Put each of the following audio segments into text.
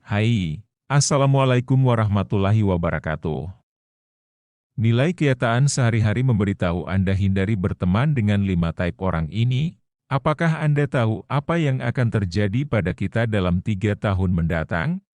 Hai, Assalamualaikum warahmatullahi wabarakatuh. Nilai kenyataan sehari-hari memberitahu Anda hindari berteman dengan 5 type orang ini. Apakah Anda tahu apa yang akan terjadi pada kita dalam 3 tahun mendatang?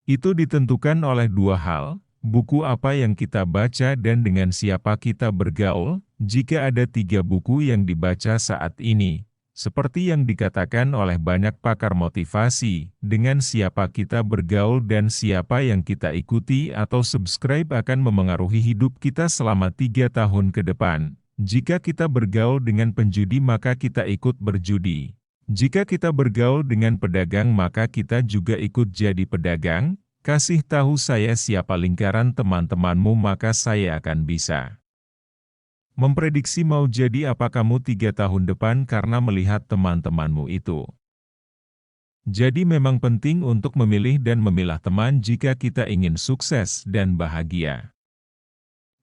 Itu ditentukan oleh dua hal, buku apa yang kita baca dan dengan siapa kita bergaul. Jika ada 3 buku yang dibaca saat ini, seperti yang dikatakan oleh banyak pakar motivasi, dengan siapa kita bergaul dan siapa yang kita ikuti atau subscribe akan memengaruhi hidup kita selama 3 tahun ke depan. Jika kita bergaul dengan penjudi maka kita ikut berjudi. Jika kita bergaul dengan pedagang maka kita juga ikut jadi pedagang. Kasih tahu saya siapa lingkaran teman-temanmu maka saya akan bisa memprediksi mau jadi apa kamu 3 tahun depan karena melihat teman-temanmu itu. Jadi memang penting untuk memilih dan memilah teman jika kita ingin sukses dan bahagia.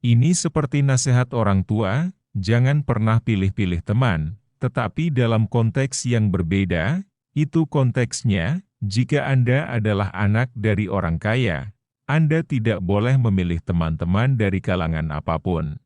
Ini seperti nasihat orang tua, jangan pernah pilih-pilih teman, tetapi dalam konteks yang berbeda, itu konteksnya, jika Anda adalah anak dari orang kaya, Anda tidak boleh memilih teman-teman dari kalangan apapun.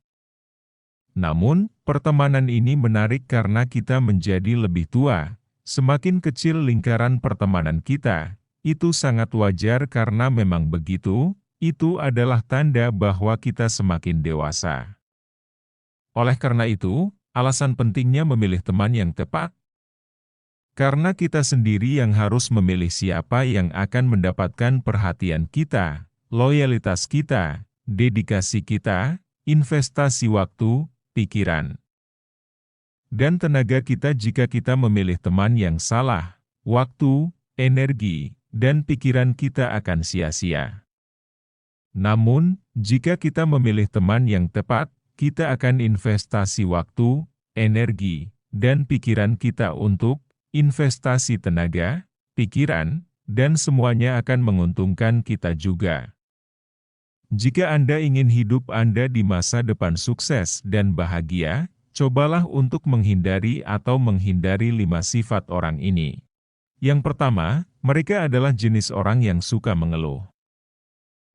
Namun, pertemanan ini menarik karena kita menjadi lebih tua. Semakin kecil lingkaran pertemanan kita, itu sangat wajar karena memang begitu, itu adalah tanda bahwa kita semakin dewasa. Oleh karena itu, alasan pentingnya memilih teman yang tepat. Karena kita sendiri yang harus memilih siapa yang akan mendapatkan perhatian kita, loyalitas kita, dedikasi kita, investasi waktu, pikiran, dan tenaga kita. Jika kita memilih teman yang salah, waktu, energi, dan pikiran kita akan sia-sia. Namun, jika kita memilih teman yang tepat, kita akan investasi waktu, energi, dan pikiran kita untuk investasi tenaga, pikiran, dan semuanya akan menguntungkan kita juga. Jika Anda ingin hidup Anda di masa depan sukses dan bahagia, cobalah untuk menghindari 5 sifat orang ini. Yang pertama, mereka adalah jenis orang yang suka mengeluh.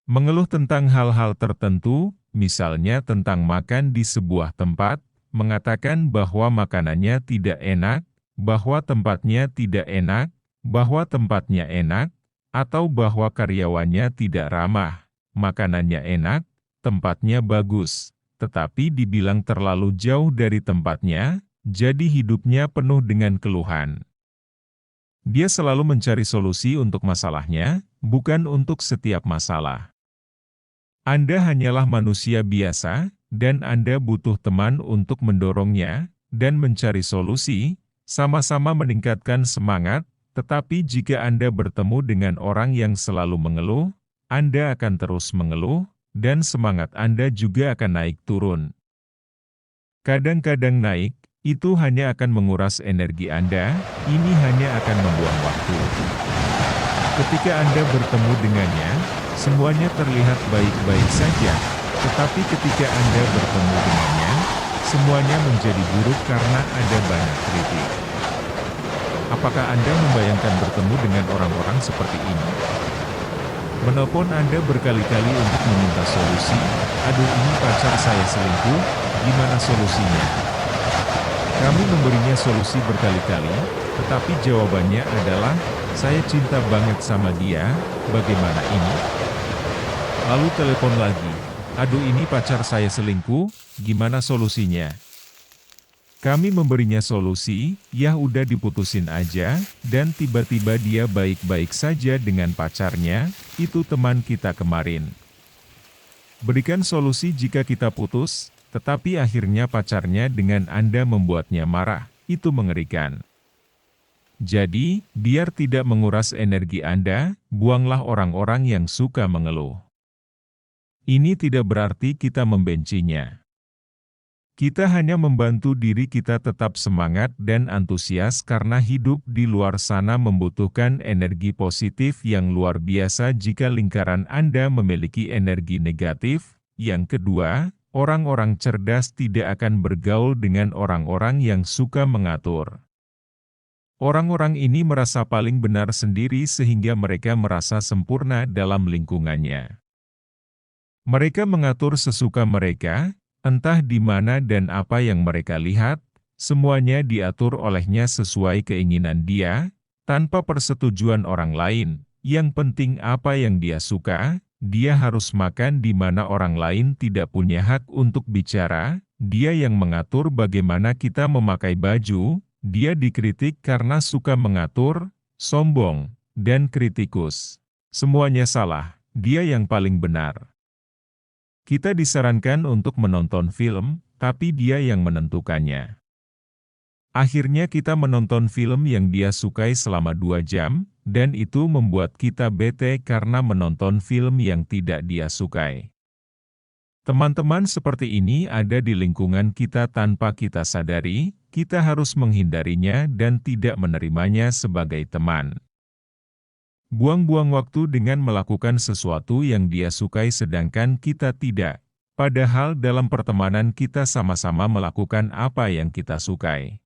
Mengeluh tentang hal-hal tertentu, misalnya tentang makan di sebuah tempat, mengatakan bahwa makanannya tidak enak, bahwa tempatnya tidak enak, bahwa tempatnya enak, atau bahwa karyawannya tidak ramah. Makanannya enak, tempatnya bagus, tetapi dibilang terlalu jauh dari tempatnya, jadi hidupnya penuh dengan keluhan. Dia selalu mencari solusi untuk masalahnya, bukan untuk setiap masalah. Anda hanyalah manusia biasa, dan Anda butuh teman untuk mendorongnya, dan mencari solusi, sama-sama meningkatkan semangat. Tetapi jika Anda bertemu dengan orang yang selalu mengeluh, Anda akan terus mengeluh, dan semangat Anda juga akan naik turun. Kadang-kadang naik, itu hanya akan menguras energi Anda, ini hanya akan membuang waktu. Ketika Anda bertemu dengannya, semuanya terlihat baik-baik saja, tetapi ketika Anda bertemu dengannya, semuanya menjadi buruk karena ada banyak kritik. Apakah Anda membayangkan bertemu dengan orang-orang seperti ini? Menelpon Anda berkali-kali untuk meminta solusi, aduh ini pacar saya selingkuh, gimana solusinya? Kami memberinya solusi berkali-kali, tetapi jawabannya adalah, saya cinta banget sama dia, bagaimana ini? Lalu telepon lagi, aduh ini pacar saya selingkuh, gimana solusinya? Kami memberinya solusi, ya udah diputusin aja, dan tiba-tiba dia baik-baik saja dengan pacarnya, itu teman kita kemarin. Berikan solusi jika kita putus, tetapi akhirnya pacarnya dengan Anda membuatnya marah, itu mengerikan. Jadi, biar tidak menguras energi Anda, buanglah orang-orang yang suka mengeluh. Ini tidak berarti kita membencinya. Kita hanya membantu diri kita tetap semangat dan antusias karena hidup di luar sana membutuhkan energi positif yang luar biasa. Jika lingkaran Anda memiliki energi negatif, yang kedua, orang-orang cerdas tidak akan bergaul dengan orang-orang yang suka mengatur. Orang-orang ini merasa paling benar sendiri sehingga mereka merasa sempurna dalam lingkungannya. Mereka mengatur sesuka mereka, entah di mana dan apa yang mereka lihat, semuanya diatur olehnya sesuai keinginan dia, tanpa persetujuan orang lain. Yang penting apa yang dia suka, dia harus makan di mana orang lain tidak punya hak untuk bicara, dia yang mengatur bagaimana kita memakai baju, dia dikritik karena suka mengatur, sombong, dan kritikus. Semuanya salah, dia yang paling benar. Kita disarankan untuk menonton film, tapi dia yang menentukannya. Akhirnya kita menonton film yang dia sukai selama 2 jam, dan itu membuat kita bete karena menonton film yang tidak dia sukai. Teman-teman seperti ini ada di lingkungan kita tanpa kita sadari, kita harus menghindarinya dan tidak menerimanya sebagai teman. Buang-buang waktu dengan melakukan sesuatu yang dia sukai sedangkan kita tidak, padahal dalam pertemanan kita sama-sama melakukan apa yang kita sukai.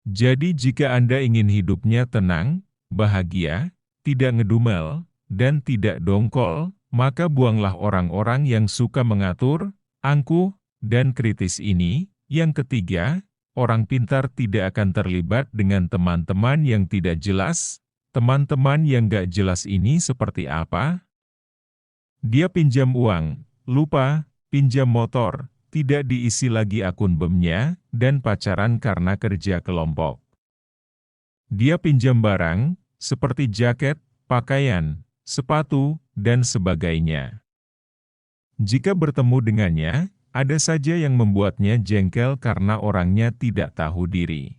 Jadi jika Anda ingin hidupnya tenang, bahagia, tidak ngedumel, dan tidak dongkol, maka buanglah orang-orang yang suka mengatur, angkuh, dan kritis ini. Yang ketiga, orang pintar tidak akan terlibat dengan teman-teman yang tidak jelas. Teman-teman yang gak jelas ini seperti apa? Dia pinjam uang, lupa, pinjam motor, tidak diisi lagi akun BEM-nya, dan pacaran karena kerja kelompok. Dia pinjam barang, seperti jaket, pakaian, sepatu, dan sebagainya. Jika bertemu dengannya, ada saja yang membuatnya jengkel karena orangnya tidak tahu diri.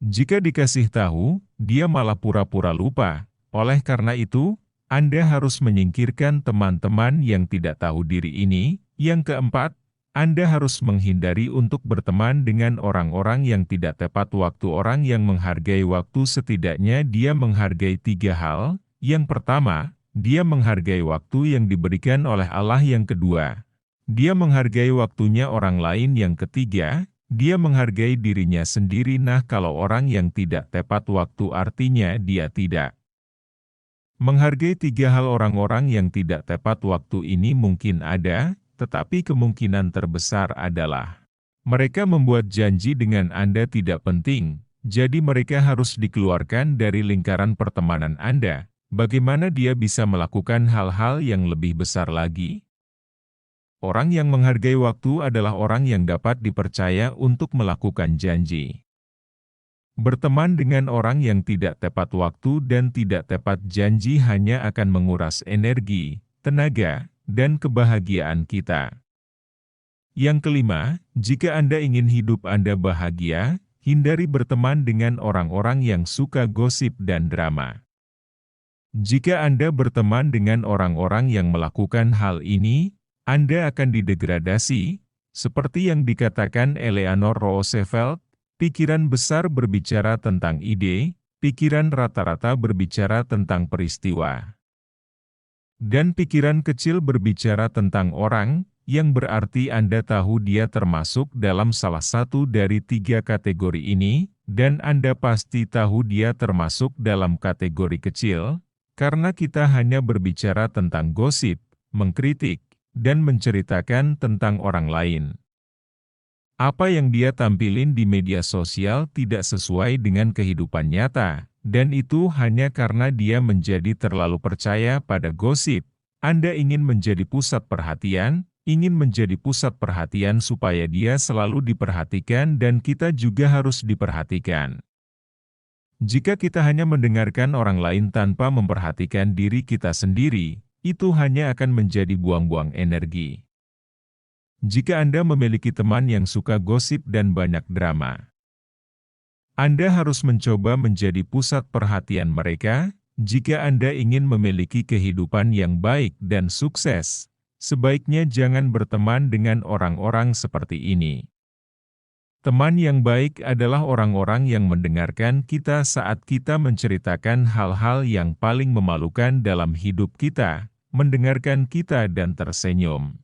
Jika dikasih tahu, dia malah pura-pura lupa. Oleh karena itu, Anda harus menyingkirkan teman-teman yang tidak tahu diri ini. Yang keempat, Anda harus menghindari untuk berteman dengan orang-orang yang tidak tepat waktu. Orang yang menghargai waktu setidaknya dia menghargai 3 hal. Yang pertama, dia menghargai waktu yang diberikan oleh Allah. Yang kedua, dia menghargai waktunya orang lain. Yang ketiga, dia menghargai dirinya sendiri. Nah, kalau orang yang tidak tepat waktu artinya dia tidak menghargai 3 hal. Orang-orang yang tidak tepat waktu ini mungkin ada, tetapi kemungkinan terbesar adalah mereka membuat janji dengan Anda tidak penting, jadi mereka harus dikeluarkan dari lingkaran pertemanan Anda. Bagaimana dia bisa melakukan hal-hal yang lebih besar lagi? Orang yang menghargai waktu adalah orang yang dapat dipercaya untuk melakukan janji. Berteman dengan orang yang tidak tepat waktu dan tidak tepat janji hanya akan menguras energi, tenaga, dan kebahagiaan kita. Yang kelima, jika Anda ingin hidup Anda bahagia, hindari berteman dengan orang-orang yang suka gosip dan drama. Jika Anda berteman dengan orang-orang yang melakukan hal ini, Anda akan didegradasi, seperti yang dikatakan Eleanor Roosevelt, pikiran besar berbicara tentang ide, pikiran rata-rata berbicara tentang peristiwa. Dan pikiran kecil berbicara tentang orang, yang berarti Anda tahu dia termasuk dalam salah satu dari 3 kategori ini, dan Anda pasti tahu dia termasuk dalam kategori kecil, karena kita hanya berbicara tentang gosip, mengkritik, dan menceritakan tentang orang lain. Apa yang dia tampilin di media sosial tidak sesuai dengan kehidupan nyata, dan itu hanya karena dia menjadi terlalu percaya pada gosip. Anda ingin menjadi pusat perhatian, ingin menjadi pusat perhatian supaya dia selalu diperhatikan dan kita juga harus diperhatikan. Jika kita hanya mendengarkan orang lain tanpa memperhatikan diri kita sendiri, itu hanya akan menjadi buang-buang energi. Jika Anda memiliki teman yang suka gosip dan banyak drama, Anda harus mencoba menjadi pusat perhatian mereka. Jika Anda ingin memiliki kehidupan yang baik dan sukses, sebaiknya jangan berteman dengan orang-orang seperti ini. Teman yang baik adalah orang-orang yang mendengarkan kita saat kita menceritakan hal-hal yang paling memalukan dalam hidup kita, mendengarkan kita dan tersenyum.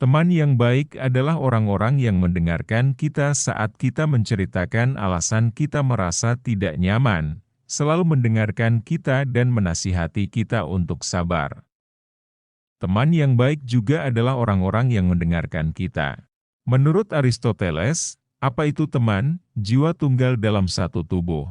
Teman yang baik adalah orang-orang yang mendengarkan kita saat kita menceritakan alasan kita merasa tidak nyaman, selalu mendengarkan kita dan menasihati kita untuk sabar. Teman yang baik juga adalah orang-orang yang mendengarkan kita. Menurut Aristoteles, apa itu teman? Jiwa tunggal dalam satu tubuh.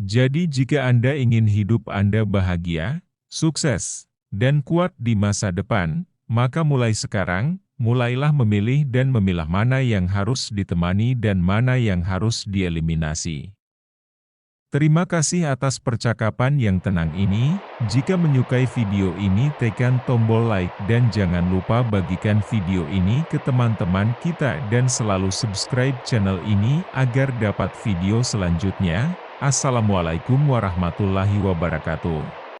Jadi jika Anda ingin hidup Anda bahagia, sukses, dan kuat di masa depan, maka mulai sekarang, mulailah memilih dan memilah mana yang harus ditemani dan mana yang harus dieliminasi. Terima kasih atas percakapan yang tenang ini. Jika menyukai video ini, tekan tombol like dan jangan lupa bagikan video ini ke teman-teman kita dan selalu subscribe channel ini agar dapat video selanjutnya. Assalamualaikum warahmatullahi wabarakatuh.